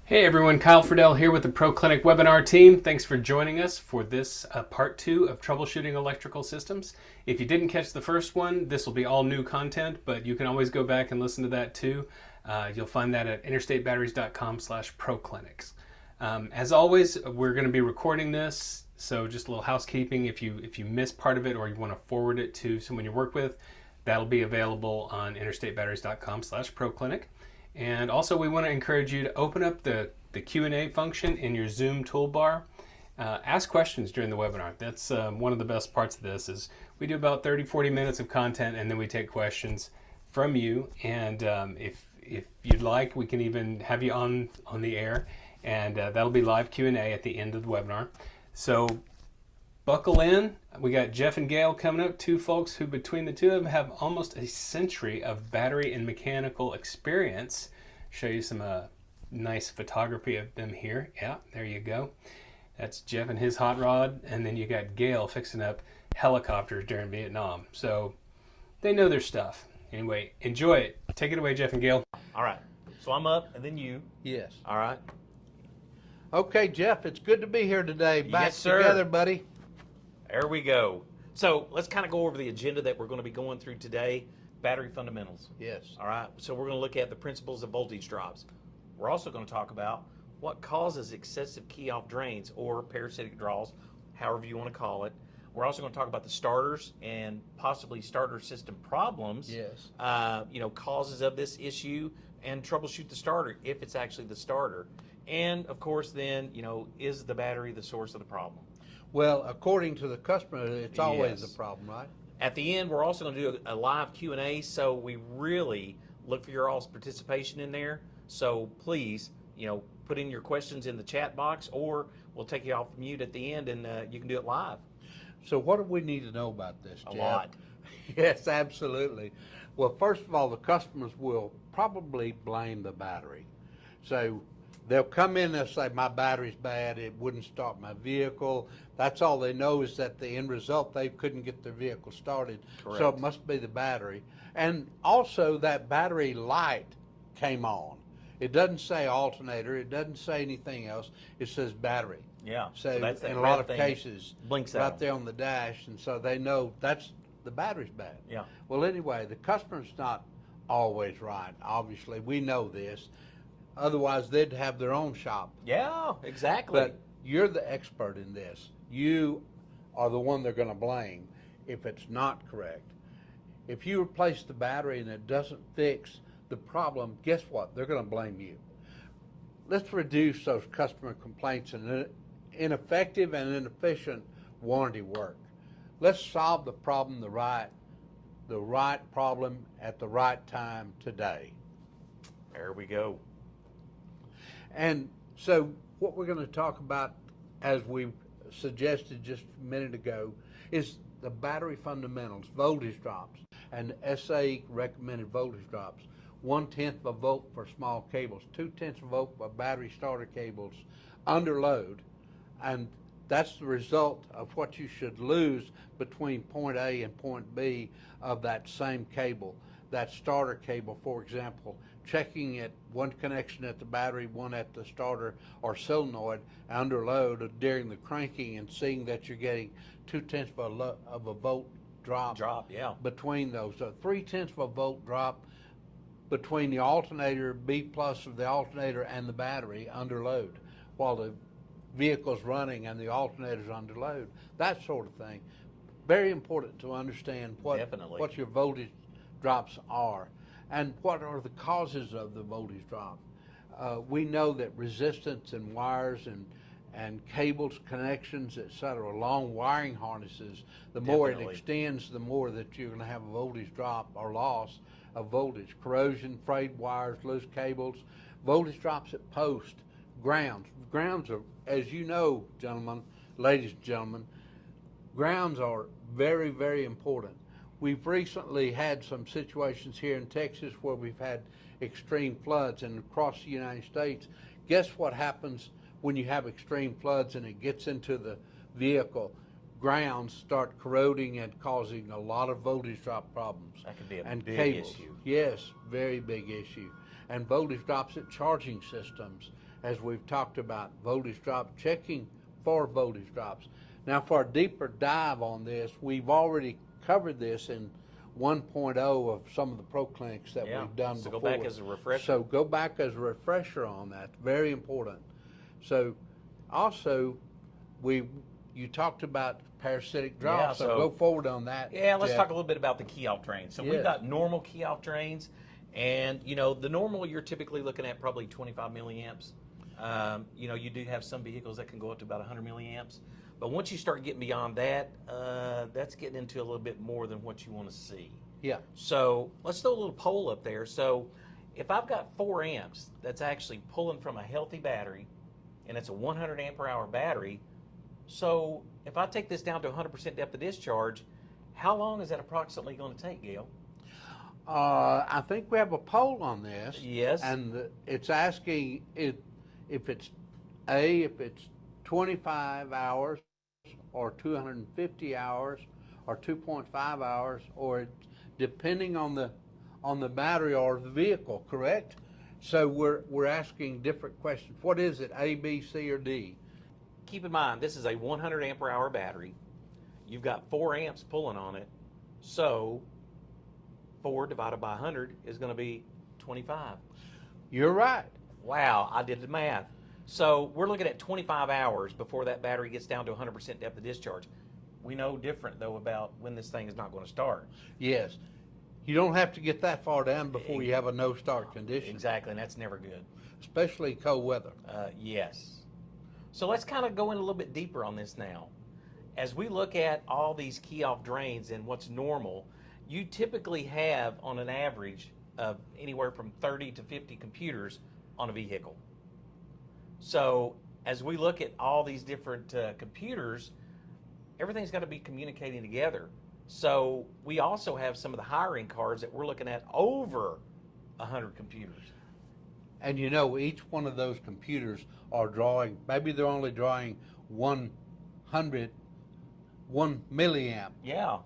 Hey everyone, Kyle Friedel here with the Proclinic webinar team. Thanks for joining us for this part 2 of troubleshooting electrical systems. If you didn't catch the first one, this will be all new content, but you can always go back and listen to that too. You'll find that at interstatebatteries.com/proclinics. As always, we're going to be recording this, so just a little housekeeping. If you miss part of it or you want to forward it to someone you work with, that'll be available on interstatebatteries.com/proclinic. And also we want to encourage you to open up the Q&A function in your Zoom toolbar. Ask questions during the webinar. That's one of the best parts of this is we do about 30-40 minutes of content and then we take questions from you. And if you'd like, we can even have you on the air, and that'll be live Q&A at the end of the webinar. So buckle in. We got Jeff and Gail coming up, two folks who between the two of them have almost a century of battery and mechanical experience. Show you some nice photography of them here. Yeah, there you go. That's Jeff and his hot rod, and then you got Gail fixing up helicopters during Vietnam. So they know their stuff. Anyway, enjoy it. Take it away, Jeff and Gail. All right. So I'm up, and then you. Yes. All right. Okay, Jeff, it's good to be here today. Back Yes, sir. together, buddy. There we go. So let's kind of go over the agenda that we're going to be going through today. Battery fundamentals. Yes. All right. So we're going to look at the principles of voltage drops. We're also going to talk about what causes excessive key-off drains or parasitic draws, however you want to call it. We're also going to talk about the starters and possibly starter system problems. Yes. Causes of this issue, and troubleshoot the starter if it's actually the starter. And of course, then, is the battery the source of the problem? Well, according to the customer, it's always Yes. a problem, right? At the end, we're also going to do a live Q&A, so we really look for your all's participation in there. So please, put in your questions in the chat box, or we'll take you off mute at the end, and you can do it live. So what do we need to know about this, Jeff? A lot. Yes, absolutely. Well, first of all, the customers will probably blame the battery. So they'll come in and say, my battery's bad, it wouldn't start my vehicle. That's all they know is that the end result, they couldn't get their vehicle started. Correct. So it must be the battery. And also that battery light came on. It doesn't say alternator, it doesn't say anything else, it says battery. Yeah. So that's that in a red lot of thing cases, that blinks right out. there on the dash, and so they know that's the battery's bad. Yeah. Well, anyway, the customer's not always right. Obviously, we know this. Otherwise, they'd have their own shop. Yeah, exactly. But you're the expert in this. You are the one they're going to blame if it's not correct. If you replace the battery and it doesn't fix the problem, guess what? They're going to blame you. Let's reduce those customer complaints and ineffective and inefficient warranty work. Let's solve the problem the right problem at the right time today. There we go. And so what we're going to talk about, as we suggested just a minute ago, is the battery fundamentals, voltage drops, and SA recommended voltage drops. 1/10 of a volt for small cables, 2/10 of a volt for battery starter cables under load, and that's the result of what you should lose between point A and point B of that same cable. That starter cable, for example, checking it, one connection at the battery, one at the starter or solenoid under load during the cranking, and seeing that you're getting 2/10 of a volt drop Yeah. between those. So 3/10 of a volt drop between the alternator, B plus of the alternator and the battery under load while the vehicle's running and the alternator's under load. That sort of thing. Very important to understand Definitely. what your voltage drops are and what are the causes of the voltage drop. We know that resistance and wires and cables, connections, etc., long wiring harnesses, the more it Definitely. extends, the more that you're going to have a voltage drop or loss of voltage. Corrosion, frayed wires, loose cables, voltage drops at post, grounds. Grounds are, as you know, gentlemen, ladies and gentlemen, grounds are very, very important. We've recently had some situations here in Texas where we've had extreme floods, and across the United States. Guess what happens when you have extreme floods and it gets into the vehicle? Grounds start corroding and causing a lot of voltage drop problems. That could be a and big issue. Yes, very big issue. And voltage drops at charging systems as we've talked about, voltage drop, checking for voltage drops. Now, for a deeper dive on this, we've already covered this in 1.0 of some of the Proclinics that we've done so before. go back as a refresher. So go back as a refresher on that. Very important. So also, you talked about parasitic drops, so go forward on that. Yeah, let's Jeff. talk a little bit about the key-off drains. So we've got normal key-off drains, and the normal you're typically looking at probably 25 milliamps. You do have some vehicles that can go up to about 100 milliamps, but once you start getting beyond that, that's getting into a little bit more than what you want to see. Yeah. So let's throw a little poll up there. So if I've got 4 amps that's actually pulling from a healthy battery, and it's a 100 amp per hour battery, so if I take this down to 100% depth of discharge, how long is that approximately going to take, Gail? I think we have a poll on this. Yes. And it's asking if it's 25 hours or 250 hours or 2.5 hours, or depending on the battery or the vehicle, correct? So we're asking different questions. What is it, A, B, C, or D? Keep in mind, this is a 100 amp per hour battery. You've got 4 amps pulling on it. So 4 divided by 100 is going to be 25. You're right. Wow, I did the math. So we're looking at 25 hours before that battery gets down to 100% depth of discharge. We know different, though, about when this thing is not going to start. Yes. You don't have to get that far down before you have a no-start condition. Exactly, and that's never good. Especially cold weather. Yes. So let's kind of go in a little bit deeper on this now. As we look at all these key-off drains and what's normal, you typically have, on an average, anywhere from 30 to 50 computers on a vehicle. So as we look at all these different computers, everything's got to be communicating together. So we also have some of the higher-end cars that we're looking at over 100 computers. And each one of those computers are drawing, maybe they're only drawing 1 milliamp,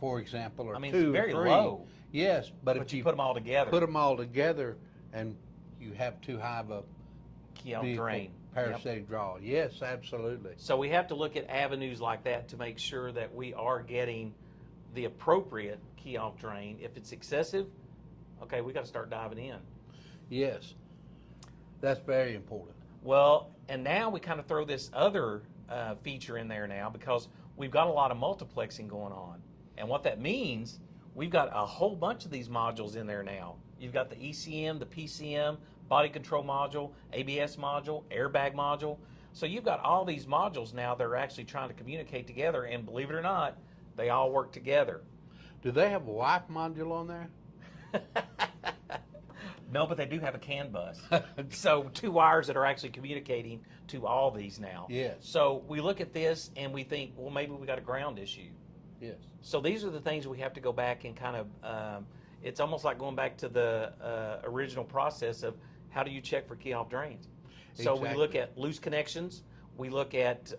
for example, or 2 it's very or 3. low. Yes, but if you put them all together. Put them all together, and you have too high of a key-off drain. Parasitic draw. Yes, absolutely. So we have to look at avenues like that to make sure that we are getting the appropriate key-off drain. If it's excessive, okay, we got to start diving in. Yes, that's very important. Well, and now we kind of throw this other feature in there now, because we've got a lot of multiplexing going on. And what that means, we've got a whole bunch of these modules in there now. You've got the ECM, the PCM, body control module, ABS module, airbag module. So you've got all these modules now that are actually trying to communicate together, and believe it or not, they all work together. Do they have a wipe module on there? No, but they do have a CAN bus. So 2 wires that are actually communicating to all these now. Yes. So we look at this and we think, well, maybe we got a ground issue. Yes. So these are the things we have to go back and kind of, it's almost like going back to the original process of how do you check for key-off drains. So we look at loose connections. We look at,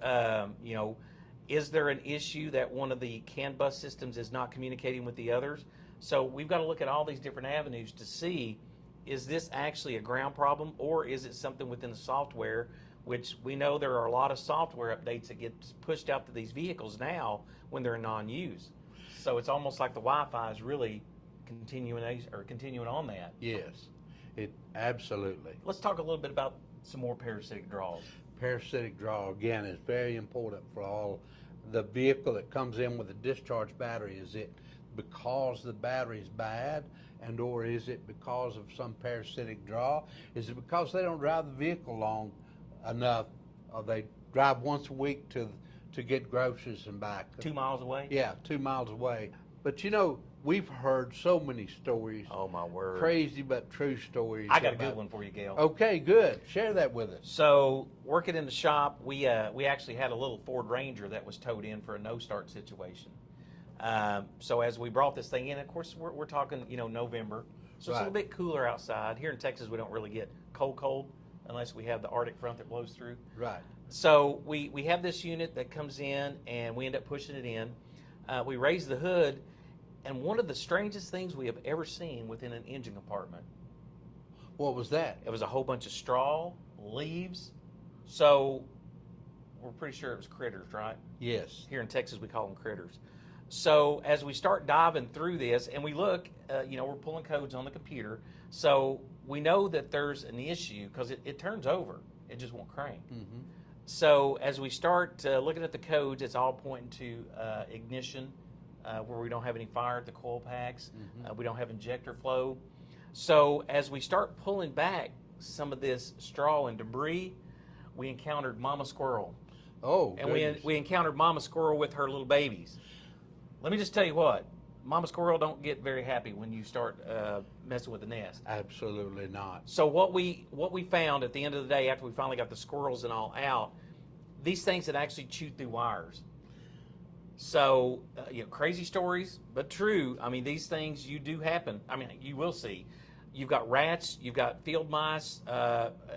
is there an issue that one of the CAN bus systems is not communicating with the others? So we've got to look at all these different avenues to see, is this actually a ground problem, or is it something within the software, which we know there are a lot of software updates that get pushed out to these vehicles now when they're in non-use. So it's almost like the Wi-Fi is really continuing on that. Yes, absolutely. Let's talk a little bit about some more parasitic draws. Parasitic draw, again, is very important for all. The vehicle that comes in with a discharge battery, is it because the battery is bad, and or is it because of some parasitic draw? Is it because they don't drive the vehicle long enough, or they drive once a week to get groceries and back? 2 miles away? Yeah, 2 miles away. But we've heard so many stories. Oh my word. Crazy but true stories. I got a good one for you, Gail. Okay, good. Share that with us. So working in the shop, we actually had a little Ford Ranger that was towed in for a no-start situation. So as we brought this thing in, of course, we're talking, November. So it's a little bit cooler outside. Here in Texas, we don't really get cold unless we have the Arctic front that blows through. Right. So we have this unit that comes in, and we end up pushing it in. We raise the hood, and one of the strangest things we have ever seen within an engine compartment. What was that? It was a whole bunch of straw, leaves, So we're pretty sure it was critters, right? Yes. Here in Texas, we call them critters. So as we start diving through this, and we look, we're pulling codes on the computer, so we know that there's an issue because it turns over. It just won't crank. Mm-hmm. So as we start looking at the codes, it's all pointing to ignition, where we don't have any fire at the coil packs. Mm-hmm. We don't have injector flow. So as we start pulling back some of this straw and debris, we encountered Mama Squirrel. Oh, And goodness. we encountered Mama Squirrel with her little babies. Let me just tell you what, Mama Squirrel don't get very happy when you start messing with the nest. Absolutely not. So what we found at the end of the day, after we finally got the squirrels and all out, these things had actually chewed through wires. So crazy stories, but true. I mean, these things do happen. I mean, you will see. You've got rats, you've got field mice.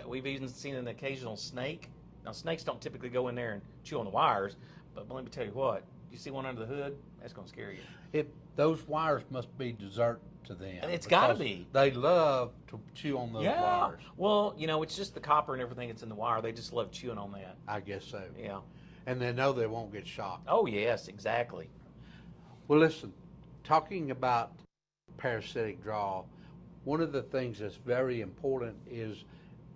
We've even seen an occasional snake. Now, snakes don't typically go in there and chew on the wires, but let me tell you what. You see one under the hood, that's going to scare you. Those wires must be dessert to them. And it's got to because be. They love to chew on those wires. Well, it's just the copper and everything that's in the wire. They just love chewing on that. I guess so. Yeah. And they know they won't get shocked. Oh, yes, exactly. Well, listen, talking about parasitic draw, one of the things that's very important is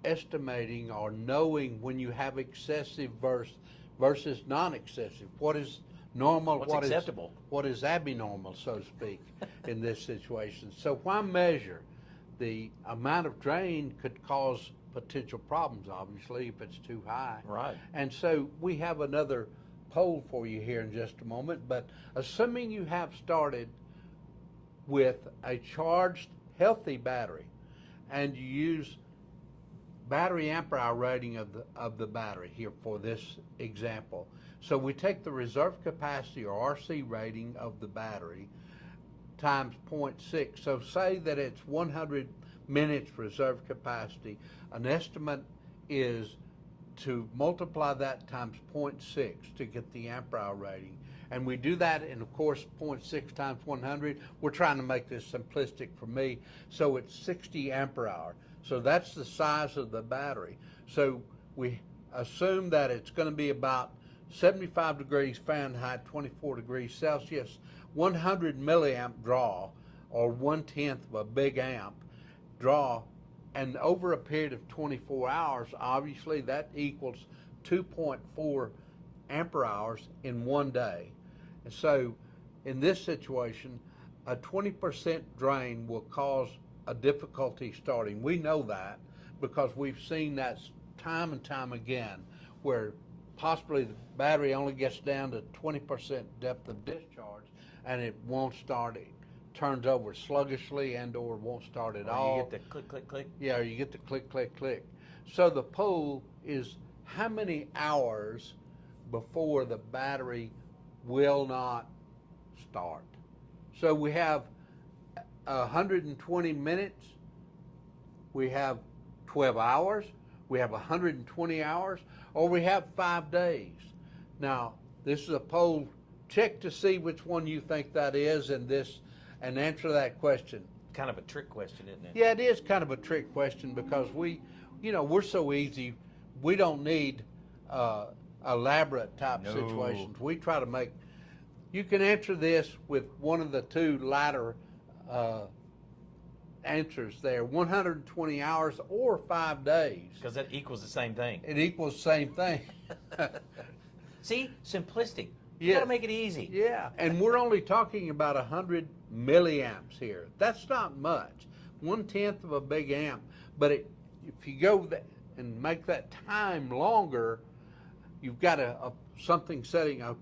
estimating or knowing when you have excessive versus non-excessive. What is normal? What's acceptable? What is abnormal, so to speak, in this situation? So why measure? The amount of drain could cause potential problems, obviously, if it's too high. Right. And so we have another poll for you here in just a moment, but assuming you have started with a charged, healthy battery, and you use battery ampere hour rating of the battery here for this example. So we take the reserve capacity or RC rating of the battery times 0.6. So say that it's 100 minutes reserve capacity. An estimate is to multiply that times 0.6 to get the ampere hour rating. And we do that, and of course 0.6 times 100, we're trying to make this simplistic for me, so it's 60 ampere hour. So that's the size of the battery. So we assume that it's going to be about 75 degrees Fahrenheit, 24 degrees Celsius, 100 milliamp draw, or 1/10 of a big amp draw, and over a period of 24 hours, obviously that equals 2.4 ampere hours in one day. And so in this situation, a 20% drain will cause a difficulty starting. We know that because we've seen that time and time again, where possibly the battery only gets down to 20% depth of discharge and it won't start. It turns over sluggishly and or won't start at all. You get the click, click, click. Yeah, or you get the click, click, click. So the poll is how many hours before the battery will not start. So we have 120 minutes, we have 12 hours, we have 120 hours, or we have 5 days. Now, this is a poll. Check to see which one you think that is and answer that question. Kind of a trick question, isn't it? Yeah, it is kind of a trick question because we're so easy. We don't need elaborate type situations. We try to make, you can answer this with one of the two latter answers there, 120 hours or 5 days. Because that equals the same thing. It equals the same thing. See, simplistic. You Yeah. gotta make it easy. Yeah, and we're only talking about 100 milliamps here. That's not much, 1/10 of a big amp. But if you go and make that time longer, you've got a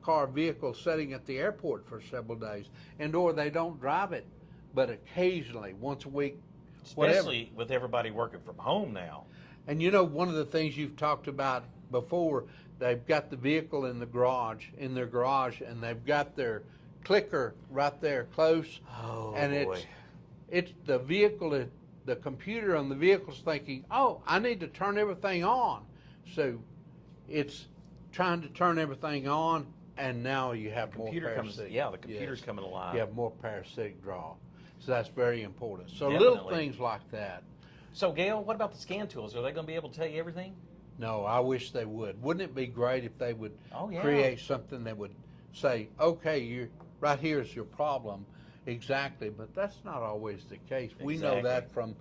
car vehicle sitting at the airport for several days, and or they don't drive it, but occasionally, once a week, Especially with everybody working from home now. And one of the things you've talked about before, they've got the vehicle in their garage, and they've got their clicker right there close. Oh, and boy. it's the vehicle, the computer on the vehicle's thinking, oh, I need to turn everything on. So it's trying to turn everything on, and now you have more parasitic. The computer's coming alive. You have more parasitic draw. So that's very important. So Definitely. little things like that. So, Gail, what about the scan tools? Are they going to be able to tell you everything? No, I wish they would. Wouldn't it be great if they would Oh, yeah. create something that would say, okay, you right here is your problem, exactly. But that's not always the case. We know Exactly. that from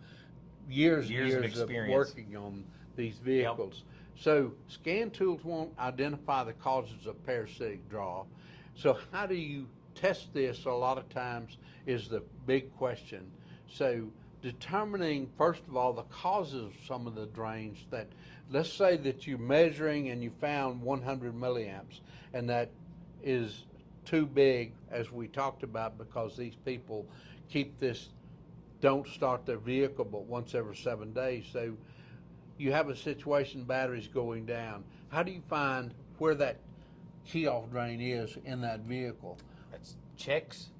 years and Years of years of experience. working on these vehicles. So scan tools won't identify the causes of parasitic draw. So how do you test this? A lot of times is the big question. So determining, first of all, the causes of some of the drains that, let's say that you're measuring and you found 100 milliamps, and that is too big, as we talked about, because these people keep this, don't start their vehicle but once every 7 days. So you have a situation, batteries going down. How do you find where that key-off drain is in that vehicle? That's checks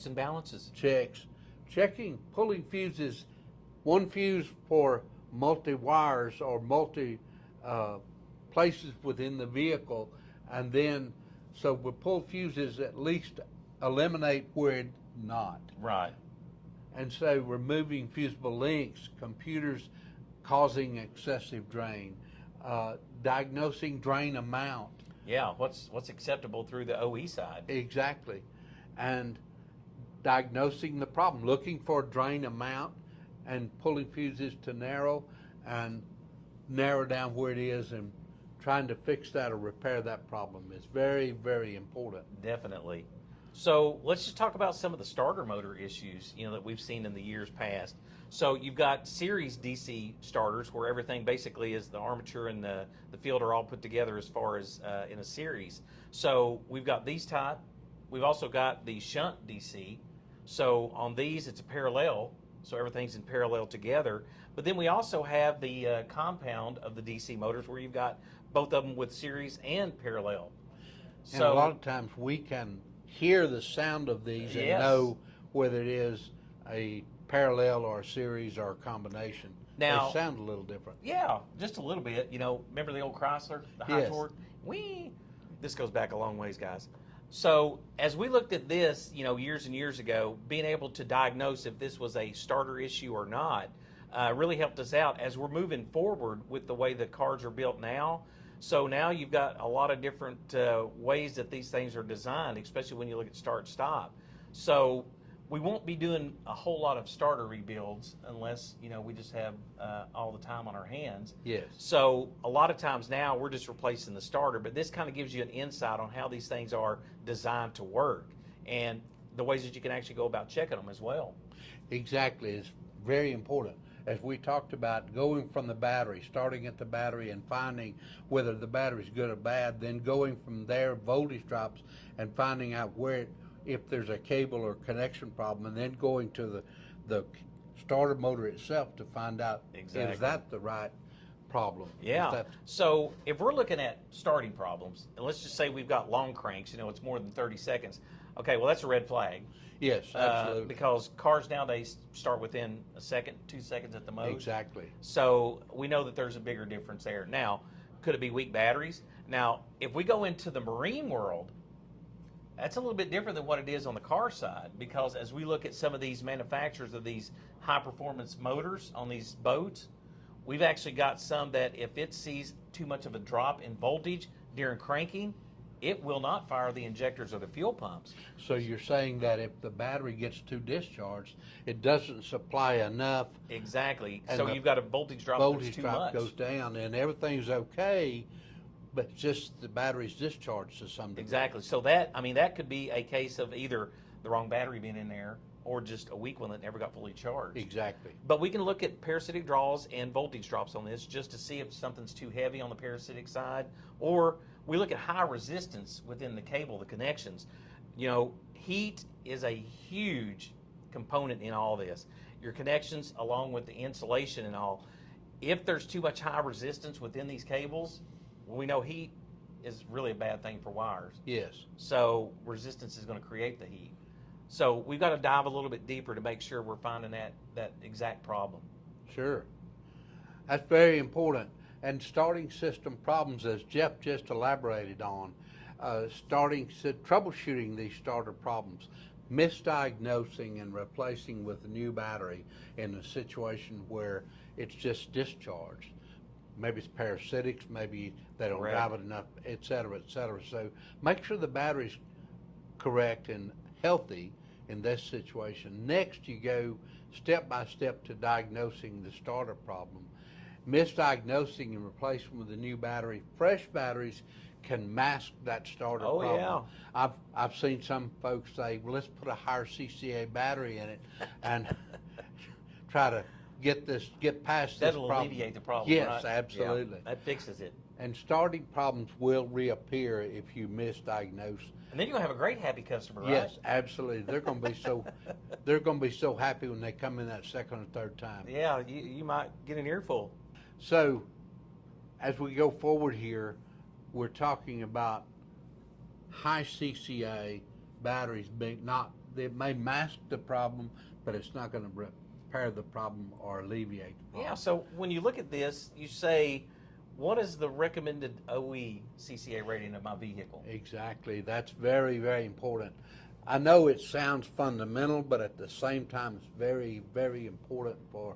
and balances. Checking, pulling fuses, one fuse for multi-wires or multi places within the vehicle, and then, so we pull fuses, at least eliminate where it's not. Right. And so removing fusible links, computers causing excessive drain, diagnosing drain amount. Yeah, what's acceptable through the OE side. Exactly. And diagnosing the problem, looking for drain amount and pulling fuses to narrow down where it is and trying to fix that or repair that problem is very, very important. Definitely. So let's just talk about some of the starter motor issues, that we've seen in the years past. So you've got series DC starters where everything basically is the armature and the field are all put together as far as in a series. So we've got these type. We've also got the shunt DC. So on these, it's a parallel. So everything's in parallel together. But then we also have the compound of the DC motors where you've got both of them with series and parallel. And a lot of times we can hear the sound of these and know whether it is a parallel or a series or a combination. Now, they sound a little different. Yeah, just a little bit. Remember the old Chrysler, the high torque? Whee! This goes back a long ways, guys. So as we looked at this, years and years ago, being able to diagnose if this was a starter issue or not really helped us out as we're moving forward with the way the cars are built now. So now you've got a lot of different ways that these things are designed, especially when you look at start-stop. So we won't be doing a whole lot of starter rebuilds unless, we just have all the time on our hands. Yes. So a lot of times now we're just replacing the starter, but this kind of gives you an insight on how these things are designed to work and the ways that you can actually go about checking them as well. Exactly. It's very important. As we talked about, going from the battery, starting at the battery and finding whether the battery's good or bad, then going from there, voltage drops, and finding out if there's a cable or connection problem, and then going to the starter motor itself to find out, is that the right problem? Yeah. So if we're looking at starting problems, and let's just say we've got long cranks, it's more than 30 seconds. Okay, well, that's a red flag. Yes, absolutely. Because cars nowadays start within a second, 2 seconds at the most. Exactly. So we know that there's a bigger difference there. Now, could it be weak batteries? Now, if we go into the marine world, that's a little bit different than what it is on the car side, because as we look at some of these manufacturers of these high performance motors on these boats, we've actually got some that if it sees too much of a drop in voltage during cranking, it will not fire the injectors or the fuel pumps. So you're saying that if the battery gets too discharged, it doesn't supply enough. Exactly. And so you've got a voltage drop that's too much. Voltage drop goes down and everything's okay, but just the battery's discharged to some degree. Exactly. So that could be a case of either the wrong battery being in there or just a weak one that never got fully charged. Exactly. But we can look at parasitic draws and voltage drops on this just to see if something's too heavy on the parasitic side, or we look at high resistance within the cable, the connections. Heat is a huge component in all this. Your connections along with the insulation and all. If there's too much high resistance within these cables, we know heat is really a bad thing for wires. Yes. So resistance is going to create the heat. So we've got to dive a little bit deeper to make sure we're finding that exact problem. Sure. That's very important. And starting system problems, as Jeff just elaborated on, troubleshooting these starter problems, misdiagnosing and replacing with a new battery in a situation where it's just discharged. maybe it's parasitics, maybe they don't Correct. drive it enough, et cetera, et cetera. So make sure the battery's correct and healthy in this situation. Next, you go step by step to diagnosing the starter problem. Misdiagnosing and replacing with a new battery. Fresh batteries can mask that starter Oh, problem. I've seen some folks say, well, let's put a higher CCA battery in it and try to get past this That'll problem. alleviate the problem, Yes, right? absolutely. Yeah, that fixes it. And starting problems will reappear if you misdiagnose. And then you're gonna have a great happy customer, right? Yes, absolutely. They're going to be so happy when they come in that second or third time. Yeah, you might get an earful. So, as we go forward here, we're talking about high CCA batteries they may mask the problem, but it's not going to repair the problem or alleviate the problem. Yeah, so when you look at this, you say, what is the recommended OE CCA rating of my vehicle? Exactly. That's very, very important. I know it sounds fundamental, but at the same time, it's very, very important for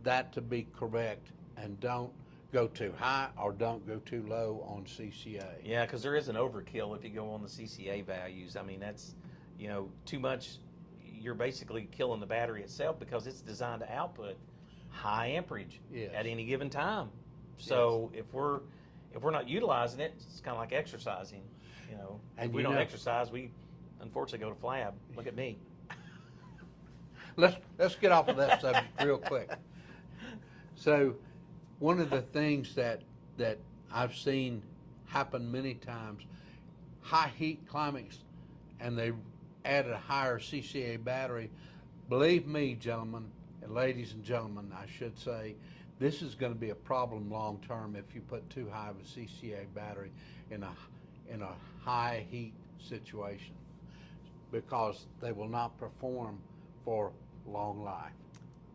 that to be correct, and don't go too high or don't go too low on CCA. Yeah, because there is an overkill if you go on the CCA values. I mean, that's, too much. You're basically killing the battery itself because it's designed to output high amperage Yes. at any given time. So if we're not utilizing it, it's kind of like exercising. And if we don't exercise, we unfortunately go to flab. Look at me. Let's get off of that subject real quick. So, one of the things that I've seen happen many times, high heat climates, and they add a higher CCA battery. Believe me, gentlemen, and ladies and gentlemen, I should say, this is going to be a problem long term if you put too high of a CCA battery in a high heat situation, because they will not perform for long life.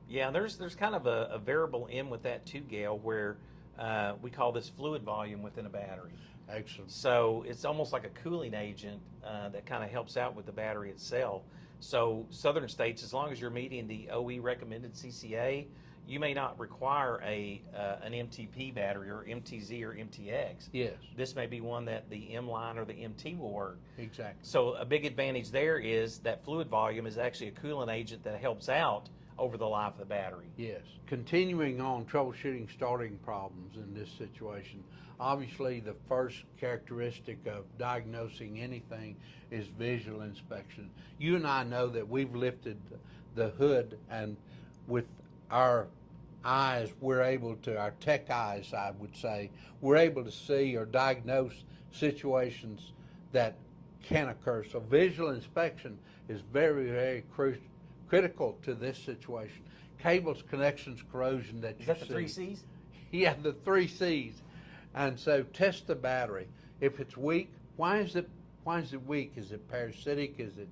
Yeah, there's kind of a variable in with that too, Gail, where we call this fluid volume within a battery. Excellent. So it's almost like a cooling agent that kind of helps out with the battery itself. So Southern States, as long as you're meeting the OE recommended CCA, you may not require an MTP battery or MTZ or MTX. Yes. This may be one that the M line or the MT will work. Exactly. So a big advantage there is that fluid volume is actually a coolant agent that helps out over the life of the battery. Yes. Continuing on troubleshooting starting problems in this situation, obviously the first characteristic of diagnosing anything is visual inspection. You and I know that we've lifted the hood, and with our eyes, our tech eyes, I would say, we're able to see or diagnose situations that can occur. So visual inspection is very, very critical to this situation. Cables, connections, corrosion that you see. Is that the 3 C's? Yeah, the 3 C's. And so test the battery. If it's weak, why is it weak? Is it parasitic? Is it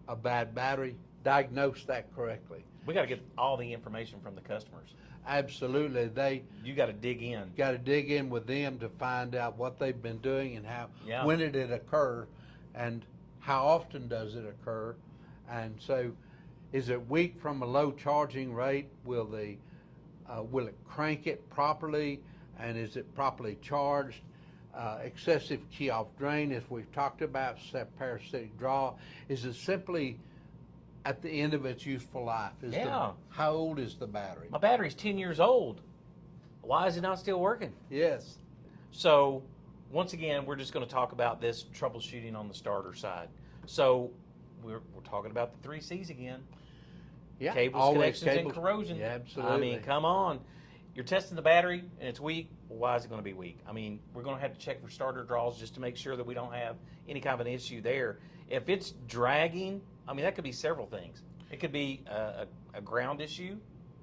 a bad battery? Diagnose that correctly. We got to get all the information from the customers. Absolutely. You got to dig in. Got to dig in with them to find out what they've been doing and when did it occur, and how often does it occur. And so, is it weak from a low charging rate? Will it crank it properly, and is it properly charged? Excessive key off drain, as we've talked about, parasitic draw. Is it simply at the end of its useful life? How old is the battery? My battery's 10 years old. Why is it not still working? Yes. So, once again, we're just going to talk about this troubleshooting on the starter side. So, we're talking about the 3 C's again. Yeah. Cables, connections, and corrosion. Yeah, absolutely. I mean, come on. You're testing the battery and it's weak. Well, why is it going to be weak? I mean, we're going to have to check for starter draws just to make sure that we don't have any kind of an issue there. If it's dragging, I mean, that could be several things. It could be a ground issue.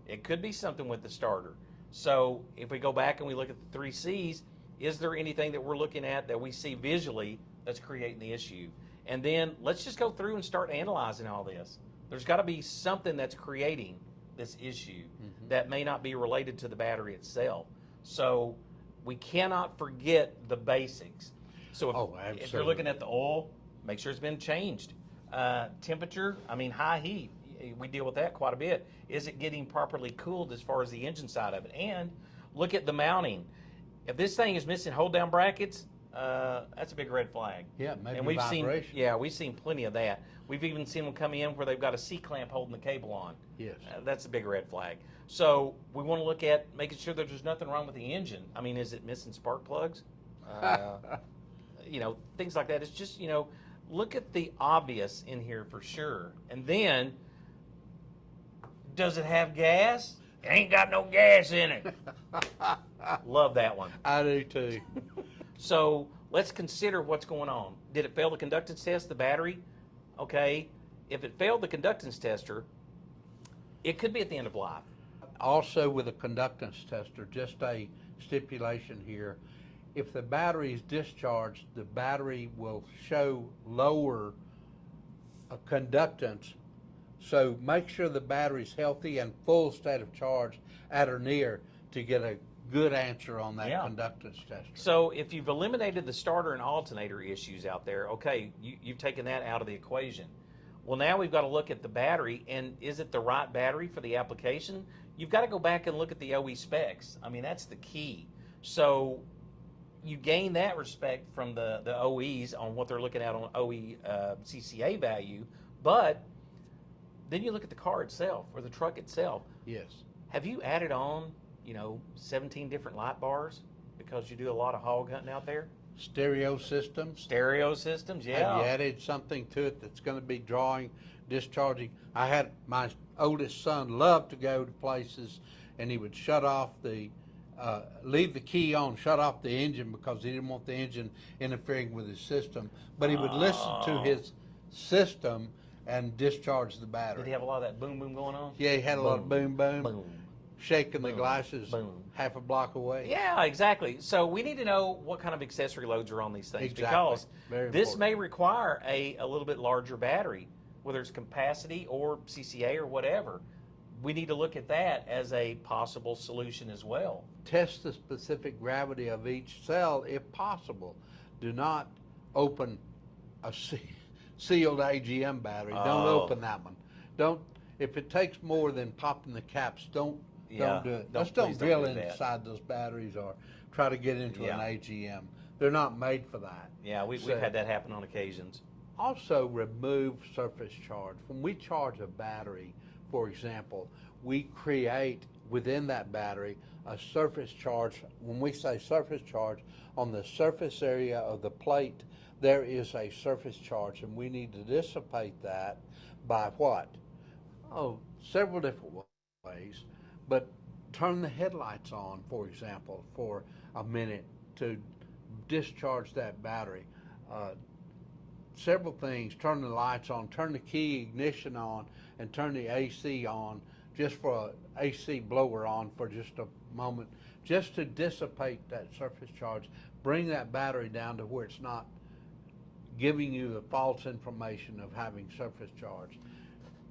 It could be something with the starter. So if we go back and we look at the 3 C's, is there anything that we're looking at that we see visually that's creating the issue? And then let's just go through and start analyzing all this. There's got to be something that's creating this issue that may not be related to the battery itself. So we cannot forget the basics. So if you're looking at the oil, make sure it's been changed. Temperature, I mean, high heat, we deal with that quite a bit. Is it getting properly cooled as far as the engine side of it? And Look at the mounting. If this thing is missing hold down brackets, that's a big red flag. Yeah, maybe and we've vibration. we've seen plenty of that. We've even seen them come in where they've got a C-clamp holding the cable on. Yes. That's a big red flag. So we want to look at making sure that there's nothing wrong with the engine. I mean, is it missing spark plugs? Things like that. It's just, look at the obvious in here for sure. And then, does it have gas? It ain't got no gas in it. Love that one. I do too. So let's consider what's going on. Did it fail the conductance test, the battery? Okay. If it failed the conductance tester, it could be at the end of life. Also with a conductance tester, just a stipulation here, if the battery is discharged, the battery will show lower conductance. So make sure the battery's healthy and full state of charge at or near to get a good answer on that conductance tester. So if you've eliminated the starter and alternator issues out there, okay, you've taken that out of the equation. Well, now we've got to look at the battery, and is it the right battery for the application? You've got to go back and look at the OE specs. I mean, that's the key. So you gain that respect from the OEs on what they're looking at on OE CCA value, but then you look at the car itself or the truck itself. Yes. Have you added on, 17 different light bars because you do a lot of hog hunting out there? Stereo systems. Stereo systems, yeah. Have you added something to it that's going to be drawing, discharging? I had my oldest son loved to go to places, and he would shut off leave the key on, shut off the engine because he didn't want the engine interfering with his system. But he would listen to his system and discharge the battery. Did he have a lot of that boom boom going on? Yeah, he had a lot of boom boom, Boom. shaking the glasses Boom. half a block away. Yeah, exactly. So we need to know what kind of accessory loads are on these things Exactly. because Very this important. may require a little bit larger battery, whether it's capacity or CCA or whatever. We need to look at that as a possible solution as well. Test the specific gravity of each cell if possible. Do not open a sealed AGM battery. Don't open that one. Don't. If it takes more than popping the caps, don't do it. Let's don't drill inside those batteries or try to get into an AGM. They're not made for that. Yeah, we've had that happen on occasions. Also, remove surface charge. When we charge a battery, for example, we create within that battery a surface charge. When we say surface charge, on the surface area of the plate, there is a surface charge, and we need to dissipate that by what? Oh, several different ways, but turn the headlights on, for example, for a minute to discharge that battery. Several things, turn the lights on, turn the key ignition on, and turn the AC on, just for an AC blower on for just a moment, just to dissipate that surface charge, bring that battery down to where it's not giving you the false information of having surface charge.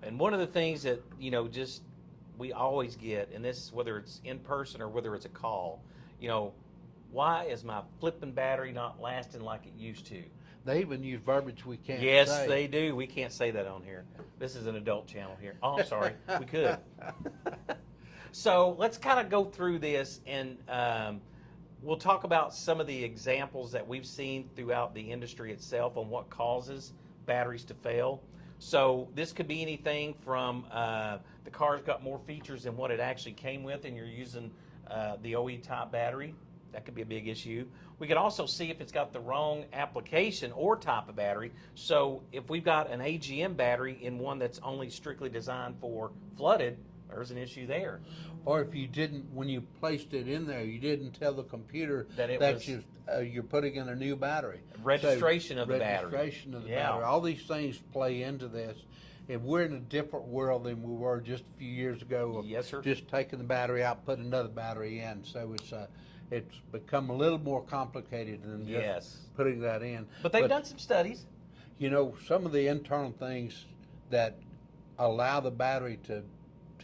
And one of the things that, just we always get, and this, whether it's in person or whether it's a call, why is my flipping battery not lasting like it used to? They even use verbiage we can't say. Yes, they do. We can't say that on here. This is an adult channel here. Oh, I'm sorry. We could. So let's kind of go through this, and we'll talk about some of the examples that we've seen throughout the industry itself on what causes batteries to fail. So this could be anything from the car's got more features than what it actually came with, and you're using the OE type battery. That could be a big issue. We could also see if it's got the wrong application or type of battery. So if we've got an AGM battery in one that's only strictly designed for flooded, there's an issue there. Or if you didn't, when you placed it in there, you didn't tell the computer That it that was- you're putting in a new battery. Registration of the battery. Registration of the Yeah. battery. All these things play into this. And we're in a different world than we were just a few years ago of Yes, sir. just taking the battery out, putting another battery in. So it's become a little more complicated than just Yes. putting that in. But they've done some studies. Some of the internal things that allow the battery to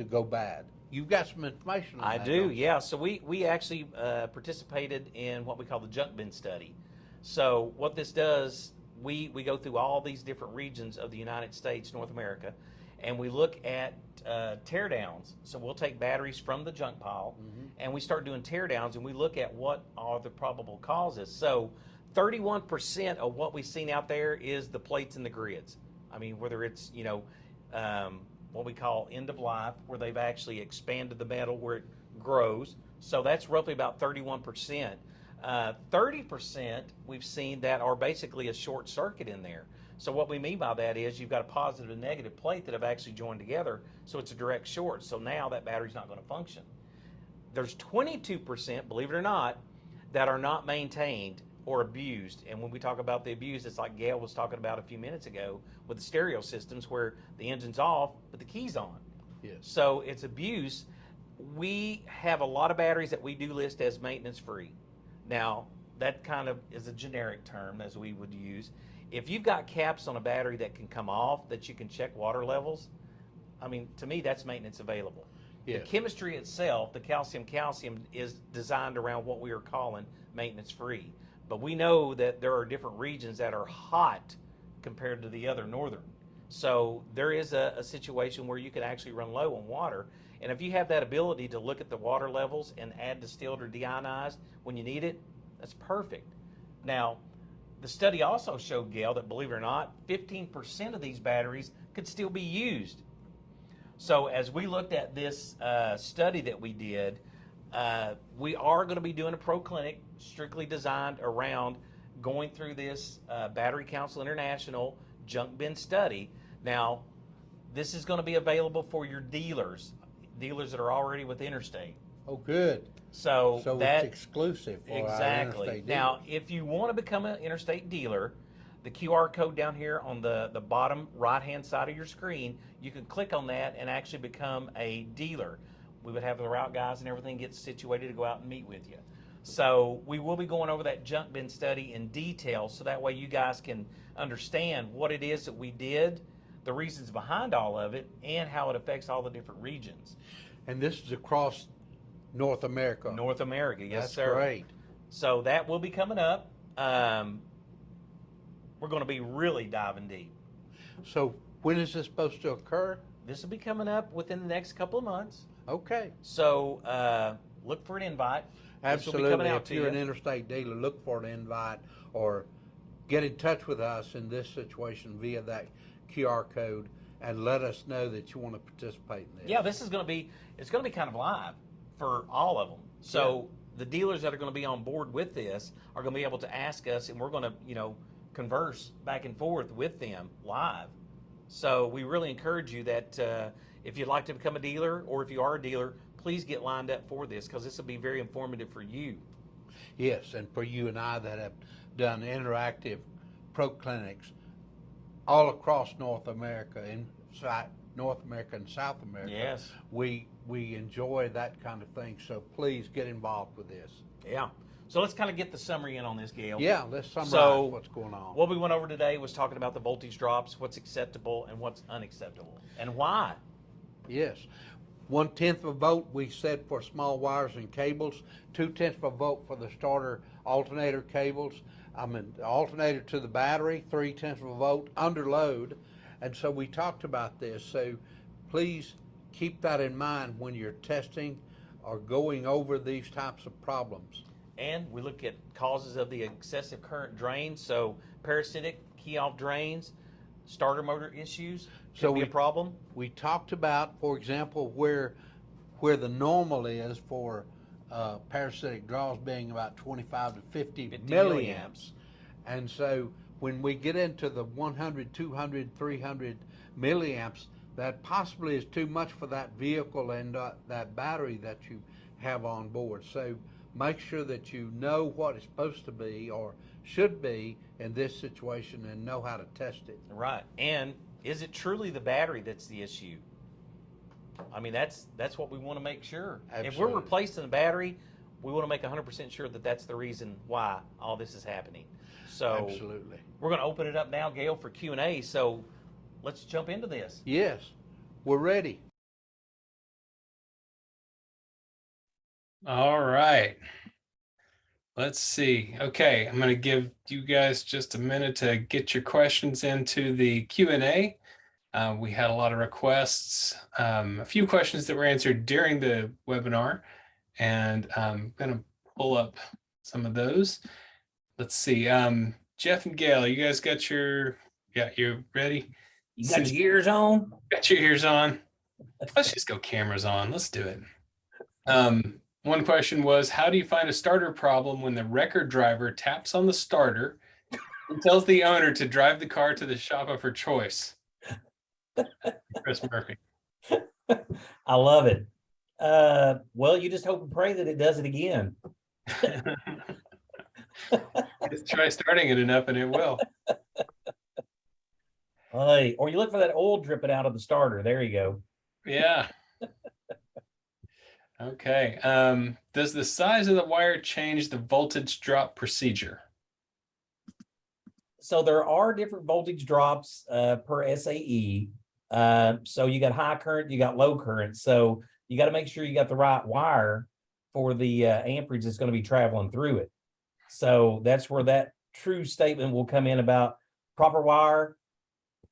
go bad. You've got some information on I that. do, don't you? yeah. So we actually participated in what we call the junk bin study. So what this does, we go through all these different regions of the United States, North America, and we look at tear downs. So we'll take batteries from the junk pile and we start doing tear downs, and we look at what are the probable causes. So 31% of what we've seen out there is the plates and the grids. I mean, whether it's, what we call end of life, where they've actually expanded the metal where it grows. So that's roughly about 31%. 30% we've seen that are basically a short circuit in there. So what we mean by that is you've got a positive and negative plate that have actually joined together, so it's a direct short. So now that battery's not going to function. There's 22%, believe it or not, that are not maintained or abused. And when we talk about the abuse, it's like Gail was talking about a few minutes ago with the stereo systems where the engine's off, but the key's on. Yes. So it's abuse. We have a lot of batteries that we do list as maintenance free. Now, that kind of is a generic term as we would use. If you've got caps on a battery that can come off, that you can check water levels, I mean, to me, that's maintenance available. Yes. The chemistry itself, the calcium is designed around what we are calling maintenance free. But we know that there are different regions that are hot compared to the other northern. So there is a situation where you can actually run low on water. And if you have that ability to look at the water levels and add distilled or deionized when you need it, that's perfect. Now, the study also showed, Gail, that believe it or not, 15% of these batteries could still be used. So as we looked at this study that we did, we are going to be doing a Proclinic strictly designed around going through this Battery Council International junk bin study. Now, this is going to be available for your dealers that are already with Interstate. Oh, good. So that, it's exclusive for exactly. our Interstate Now, dealers. if you want to become an Interstate dealer, the QR code down here on the bottom right-hand side of your screen, you can click on that and actually become a dealer. We would have the route guys and everything get situated to go out and meet with you. So we will be going over that junk bin study in detail, so that way you guys can understand what it is that we did, the reasons behind all of it, and how it affects all the different regions. And this is across North America. North America, yes, That's sir. great. So that will be coming up. We're going to be really diving deep. So when is this supposed to occur? This will be coming up within the next couple of months. Okay. So look for an invite. This will be Absolutely. coming out If to you're you. an Interstate dealer, look for an invite or get in touch with us in this situation via that QR code and let us know that you want to participate in this. Yeah, it's going to be kind of live for all of them. So the dealers that are going to be on board with this are going to be able to ask us, and we're going to, converse back and forth with them live. So we really encourage you that if you'd like to become a dealer, or if you are a dealer, please get lined up for this, because this will be very informative for you. Yes, and for you and I that have done interactive Proclinics all across North America, North America and South America. Yes. We enjoy that kind of thing, so please get involved with this. Yeah. So let's kind of get the summary in on this, Gail. Yeah, let's summarize what's going on. What we went over today was talking about the voltage drops, what's acceptable and what's unacceptable, and why. Yes. 1/10 of a volt we said for small wires and cables, 2/10 of a volt for the starter alternator cables. The alternator to the battery, 3/10 of a volt under load. And so we talked about this. So please keep that in mind when you're testing or going over these types of problems. And we look at causes of the excessive current drain. So parasitic, key off drains, starter motor issues could be a problem. We talked about, for example, where the normal is for parasitic draws being about 25 to 50 milliamps. And so when we get into the 100, 200, 300 milliamps, that possibly is too much for that vehicle and that battery that you have on board. So make sure that you know what it's supposed to be or should be in this situation and know how to test it. Right. And is it truly the battery that's the issue? I mean, that's what we want to make sure. Absolutely. If we're replacing the battery, we want to make 100% sure that that's the reason why all this is happening. So Absolutely. We're going to open it up now, Gail, for Q&A. So let's jump into this. Yes, we're ready. All right. Let's see. Okay, I'm going to give you guys just a minute to get your questions into the Q&A. We had a lot of requests, a few questions that were answered during the webinar, and I'm going to pull up some of those. Let's see. Jeff and Gail, you guys got you ready? You got your ears on? Got your ears on. Let's just go cameras on. Let's do it. One question was, how do you find a starter problem when the record driver taps on the starter and tells the owner to drive the car to the shop of her choice? Chris Murphy. I love it. Well, you just hope and pray that it does it again. Just try starting it enough and it will. Hey, or you look for that oil dripping out of the starter. There you go. Yeah. Okay. Does the size of the wire change the voltage drop procedure? So there are different voltage drops per SAE. So you got high current, you got low current. So you got to make sure you got the right wire for the amperage that's going to be traveling through it. So that's where that true statement will come in about proper wire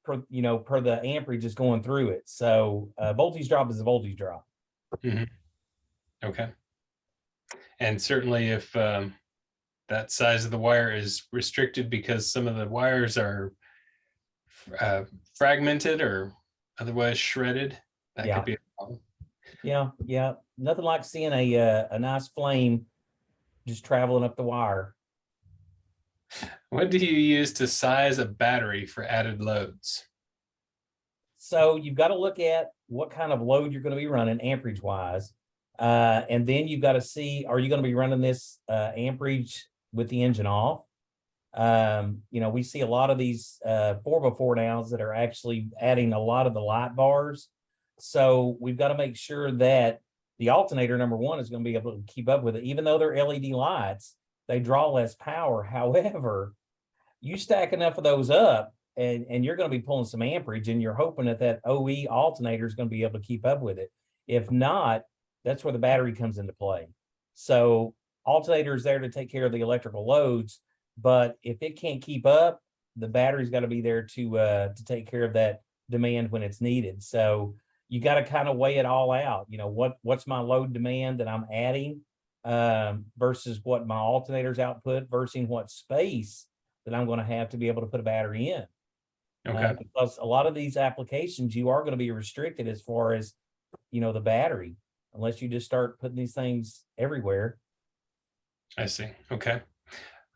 per the amperage is going through it. So voltage drop is a voltage drop. Mm-hmm. Okay. And certainly if that size of the wire is restricted because some of the wires are fragmented or otherwise shredded, that could be a problem. Yeah. Nothing like seeing a nice flame just traveling up the wire. What do you use to size a battery for added loads? So you've got to look at what kind of load you're going to be running amperage wise. And then you've got to see, are you going to be running this amperage with the engine off? We see a lot of these 4x4 nows that are actually adding a lot of the light bars. So we've got to make sure that the alternator, number one, is going to be able to keep up with it. Even though they're LED lights, they draw less power. However, you stack enough of those up and you're going to be pulling some amperage, and you're hoping that OE alternator is going to be able to keep up with it. If not, that's where the battery comes into play. So alternator is there to take care of the electrical loads, but if it can't keep up, the battery's got to be there to take care of that demand when it's needed. So you got to kind of weigh it all out. What's my load demand that I'm adding versus what my alternator's output versus what space that I'm going to have to be able to put a battery in. Okay. Because a lot of these applications, you are going to be restricted as far as, the battery, unless you just start putting these things everywhere. I see. Okay.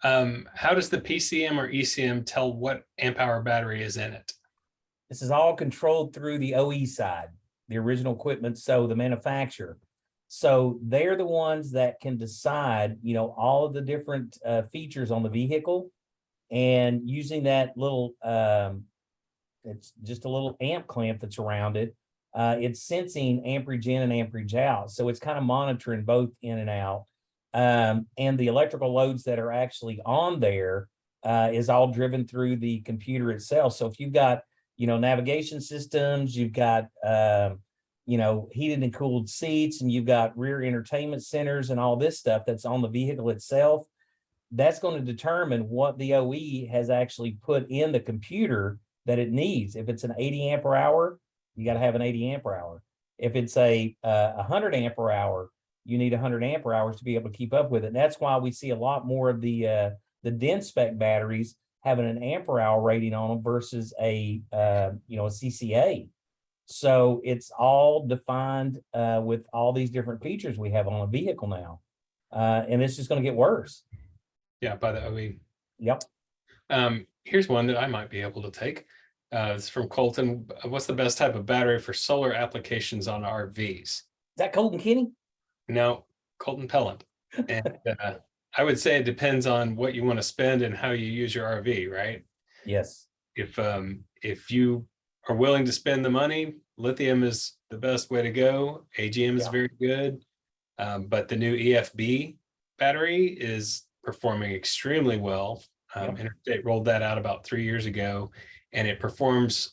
How does the PCM or ECM tell what amp hour battery is in it? This is all controlled through the OE side, the original equipment, so the manufacturer. So they're the ones that can decide, all of the different features on the vehicle, and using that little, it's just a little amp clamp that's around it. It's sensing amperage in and amperage out. So it's kind of monitoring both in and out. And the electrical loads that are actually on there is all driven through the computer itself. So if you've got, navigation systems, you've got, heated and cooled seats, and you've got rear entertainment centers and all this stuff that's on the vehicle itself, that's going to determine what the OE has actually put in the computer that it needs. If it's an 80 ampere hour, you got to have an 80 ampere hour. If it's a 100 ampere hour, you need 100 ampere hours to be able to keep up with it. And that's why we see a lot more of the dense spec batteries having an ampere hour rating on them versus a CCA. So it's all defined with all these different features we have on a vehicle now. And it's just going to get worse. Yeah, by the OE. Yep. Here's one that I might be able to take. It's from Colton. What's the best type of battery for solar applications on RVs? Is that Colton Kinney? No, Colton Pellant. And I would say it depends on what you want to spend and how you use your RV, right? Yes. If you are willing to spend the money, lithium is the best way to go. AGM is very good. But the new EFB battery is performing extremely well. Interstate rolled that out about 3 years ago, and it performs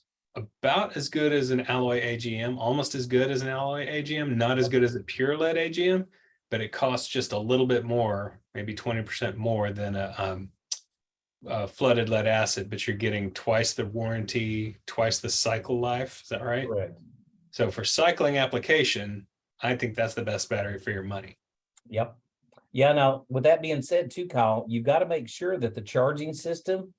about as good as an alloy AGM, almost as good as an alloy AGM, not as good as a pure lead AGM, but it costs just a little bit more, maybe 20% more than a flooded lead acid, but you're getting twice the warranty, twice the cycle life. Is that right? Correct. So for cycling application, I think that's the best battery for your money. Yep. Yeah. Now, with that being said, too, Kyle, you've got to make sure that the charging system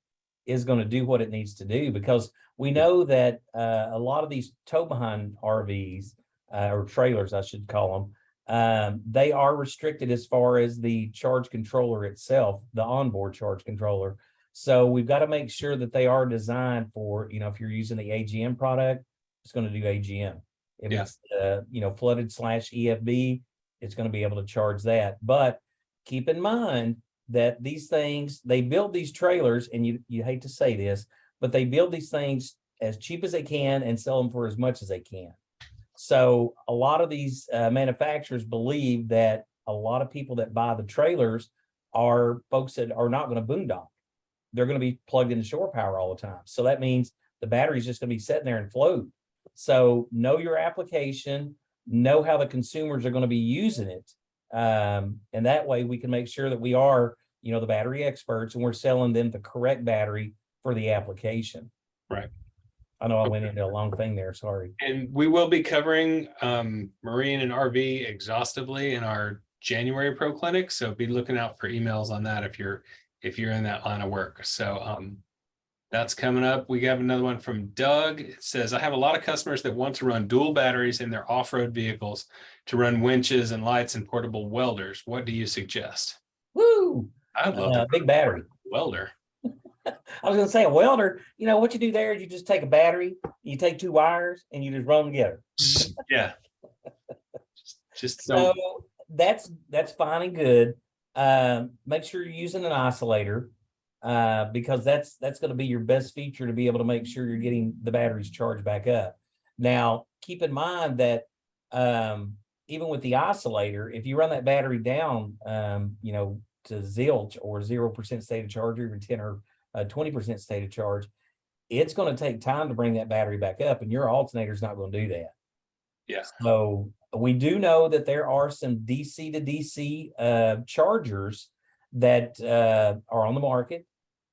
is going to do what it needs to do, because we know that a lot of these tow behind RVs or trailers, I should call them, they are restricted as far as the charge controller itself, the onboard charge controller. So we've got to make sure that they are designed for, if you're using the AGM product, it's going to do AGM. If it's, flooded / EFB, it's going to be able to charge that. But keep in mind that these things, they build these trailers, and you hate to say this, but they build these things as cheap as they can and sell them for as much as they can. So a lot of these manufacturers believe that a lot of people that buy the trailers are folks that are not going to boondock. They're going to be plugged into shore power all the time. So that means the battery's just going to be sitting there and float. So know your application, know how the consumers are going to be using it. And that way we can make sure that we are, the battery experts, and we're selling them the correct battery for the application. Right. I know I went into a long thing there. Sorry. And we will be covering marine and RV exhaustively in our January Proclinic. So be looking out for emails on that if you're in that line of work. So that's coming up. We have another one from Doug. It says, I have a lot of customers that want to run dual batteries in their off-road vehicles to run winches and lights and portable welders. What do you suggest? Woo! I love a big battery welder. I was going to say a welder, what you do there is you just take a battery, you take 2 wires, and you just run them together. Yeah. Just so that's fine and good. Make sure you're using an oscillator, because that's going to be your best feature to be able to make sure you're getting the batteries charged back up. Now, keep in mind that even with the oscillator, if you run that battery down, to zilch or 0% state of charge, or even 10 or 20% state of charge, it's going to take time to bring that battery back up, and your alternator is not going to do that. Yeah. So we do know that there are some DC to DC chargers that are on the market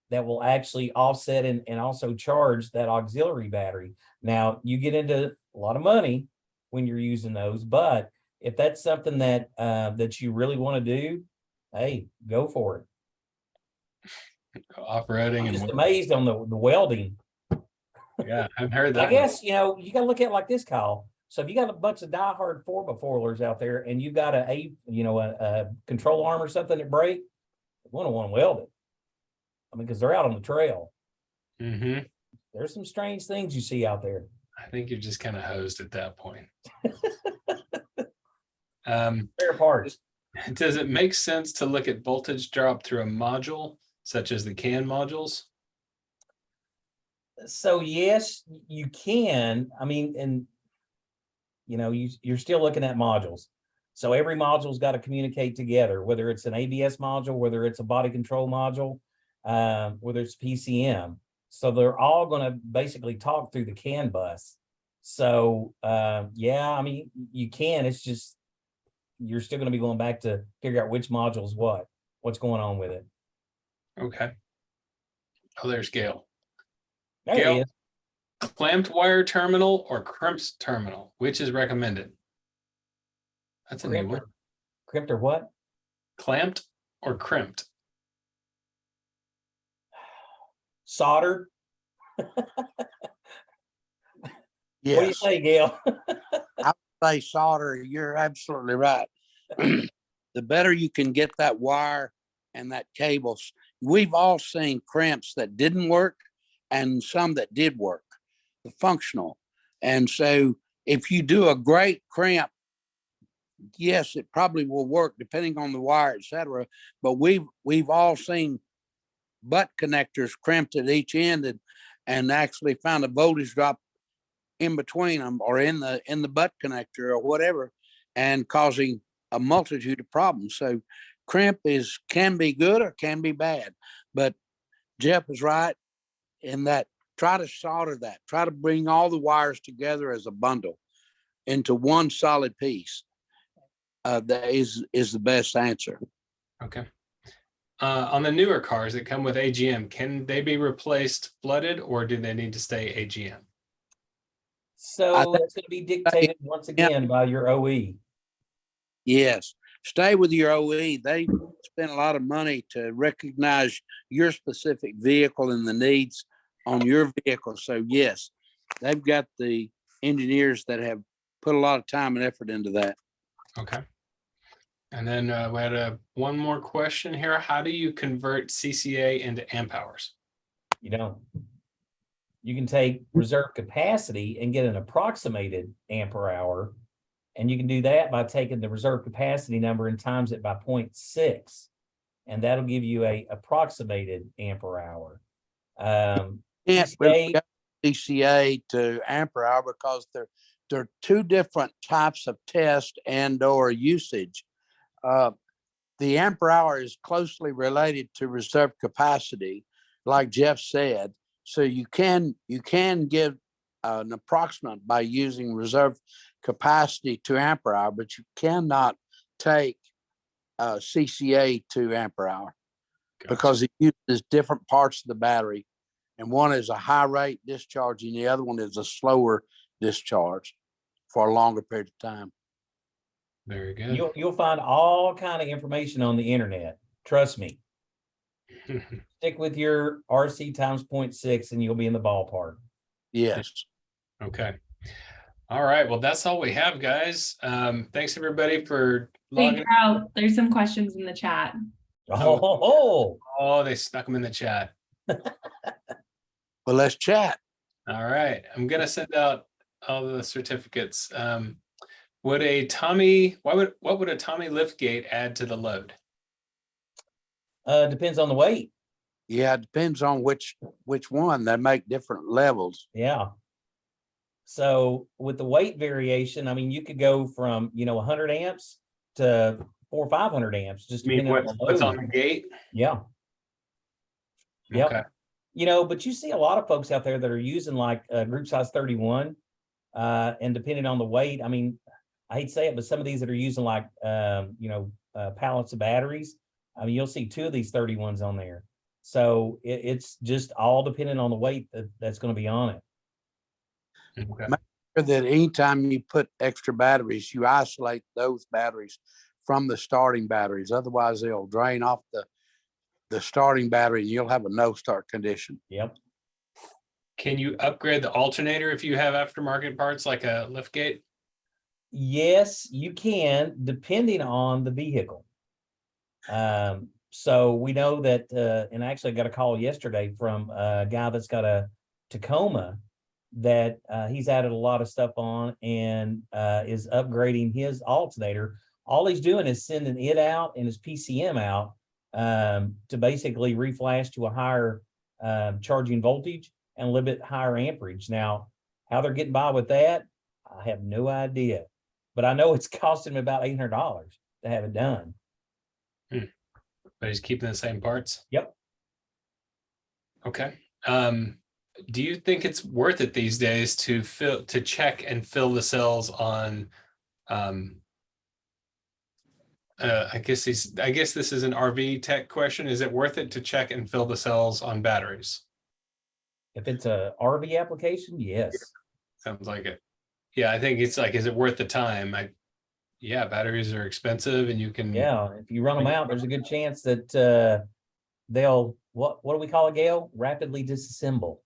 that will actually offset and also charge that auxiliary battery. Now, you get into a lot of money when you're using those, but if that's something that that you really want to do, hey, go for it. Off-roading. I'm just amazed on the welding. Yeah, I've heard that. I guess, you got to look at it like this, Kyle. So if you got a bunch of diehard 4x4-lers out there and you've got a control arm or something that break, you want to weld it. I mean, because they're out on the trail. Mm-hmm. There's some strange things you see out there. I think you're just kind of hosed at that point. Spare parts. Does it make sense to look at voltage drop through a module, such as the CAN modules? So yes, you can. I mean, and you're still looking at modules. So every module's got to communicate together, whether it's an ABS module, whether it's a body control module, whether it's PCM. So they're all going to basically talk through the CAN bus. So yeah, I mean, you can. It's just you're still going to be going back to figure out which module is what's going on with it. Okay. Oh, there's Gail. There Gail, it is. clamped wire terminal or crimped terminal, which is recommended? That's a new one. Crimped or what? Clamped or crimped? Soldered. Yes. What do you say, Gail? I say solder. You're absolutely right. The better you can get that wire and that cables. We've all seen crimps that didn't work and some that did work, the functional. And so if you do a great crimp, yes, it probably will work depending on the wire, etc. But we've all seen butt connectors crimped at each end and actually found a voltage drop in between them or in the butt connector or whatever, and causing a multitude of problems. So crimp can be good or can be bad. But Jeff is right in that try to solder that. Try to bring all the wires together as a bundle into one solid piece. That is the best answer. Okay. On the newer cars that come with AGM, can they be replaced flooded or do they need to stay AGM? I So that's going to be dictated once again by your OE. Yes, stay with your OE. They spend a lot of money to recognize your specific vehicle and the needs on your vehicle. So yes, they've got the engineers that have put a lot of time and effort into that. Okay. And then we had one more question here. How do you convert CCA into amp hours? You know, you can take reserve capacity and get an approximated ampere hour. And you can do that by taking the reserve capacity number and times it by 0.6. And that'll give you a approximated ampere hour. Can't really CCA, go CCA to ampere hour because they're two different types of test and or usage. The ampere hour is closely related to reserve capacity, like Jeff said. So you can give an approximate by using reserve capacity to ampere hour, but you cannot take CCA to ampere hour. Gotcha. Because it uses different parts of the battery, and one is a high rate discharge and the other one is a slower discharge for a longer period of time. Very good. You'll find all kind of information on the internet. Trust me. Stick with your RC times 0.6 and you'll be in the ballpark. Yes. Okay. All right. Well, that's all we have, guys. Thanks everybody for logging out. There's some questions in the chat. Oh, they snuck them in the chat. Well, let's chat. All right. I'm gonna send out all the certificates. What would a Tommy lift gate add to the load? Depends on the weight. Yeah, it depends on which one. They make different levels. Yeah. So with the weight variation, I mean, you could go from 100 amps to 400 or 500 amps, just depending on the load. What's on the gate? Yeah. Yep. Okay. But you see a lot of folks out there that are using like group size 31, and depending on the weight, I mean, I hate to say it, but some of these that are using like, pallets of batteries, I mean, you'll see 2 of these 31s on there. So it's just all depending on the weight that's going to be on it. Okay. Make sure that anytime you put extra batteries, you isolate those batteries from the starting batteries. Otherwise, they'll drain off the starting battery and you'll have a no start condition. Yep. Can you upgrade the alternator if you have aftermarket parts like a lift gate? Yes, you can, depending on the vehicle. So we know that, and I actually got a call yesterday from a guy that's got a Tacoma that he's added a lot of stuff on and is upgrading his alternator. All he's doing is sending it out and his PCM out to basically reflash to a higher charging voltage and a little bit higher amperage. Now, how they're getting by with that, I have no idea. But I know it's costing him about $800 to have it done. But he's keeping the same parts? Yep. Okay. Do you think it's worth it these days to check and fill the cells on I guess this is an RV tech question. Is it worth it to check and fill the cells on batteries? If it's a RV application, yes. Sounds like it. Yeah, I think it's like, is it worth the time? Yeah, batteries are expensive and you can. Yeah, if you run them out, there's a good chance that they'll, what do we call it, Gail? Rapidly disassemble.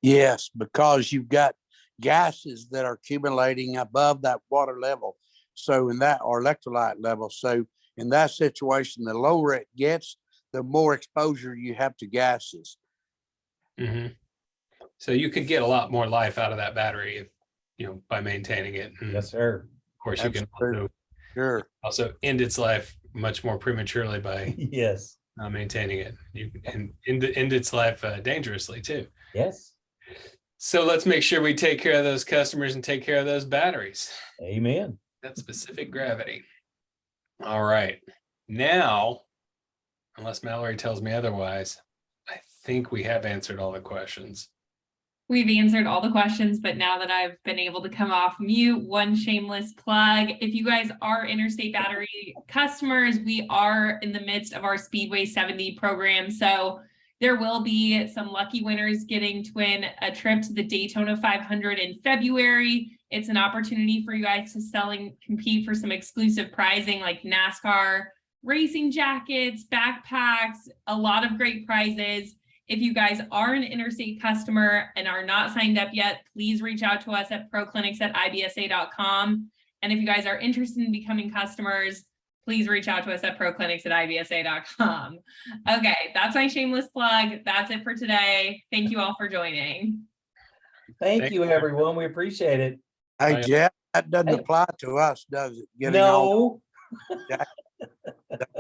Yes, because you've got gases that are accumulating above that water level. So in that, or electrolyte level. So in that situation, the lower it gets, the more exposure you have to gases. Mm-hmm. So you could get a lot more life out of that battery, by maintaining it. And yes, sir. Of course, Absolutely. you can also end its life much more prematurely by yes, maintaining it. You can end its life dangerously too. Yes. So let's make sure we take care of those customers and take care of those batteries. Amen. That specific gravity. All right. Now, unless Mallory tells me otherwise, I think we have answered all the questions. we've answered all the questions, but now that I've been able to come off mute, one shameless plug. If you guys are Interstate Battery customers, we are in the midst of our Speedway 70 program. So there will be some lucky winners getting to win a trip to the Daytona 500 in February. It's an opportunity for you guys to compete for some exclusive prizing like NASCAR racing jackets, backpacks, a lot of great prizes. If you guys are an Interstate customer and are not signed up yet, please reach out to us at proclinics@ibsa.com. And if you guys are interested in becoming customers, please reach out to us at proclinics@ibsa.com. Okay, that's my shameless plug. That's it for today. Thank you all for joining. Thank you, everyone. We appreciate it. Hey, Bye. Jeff, that doesn't Hey. apply to us, does it? Getting all No.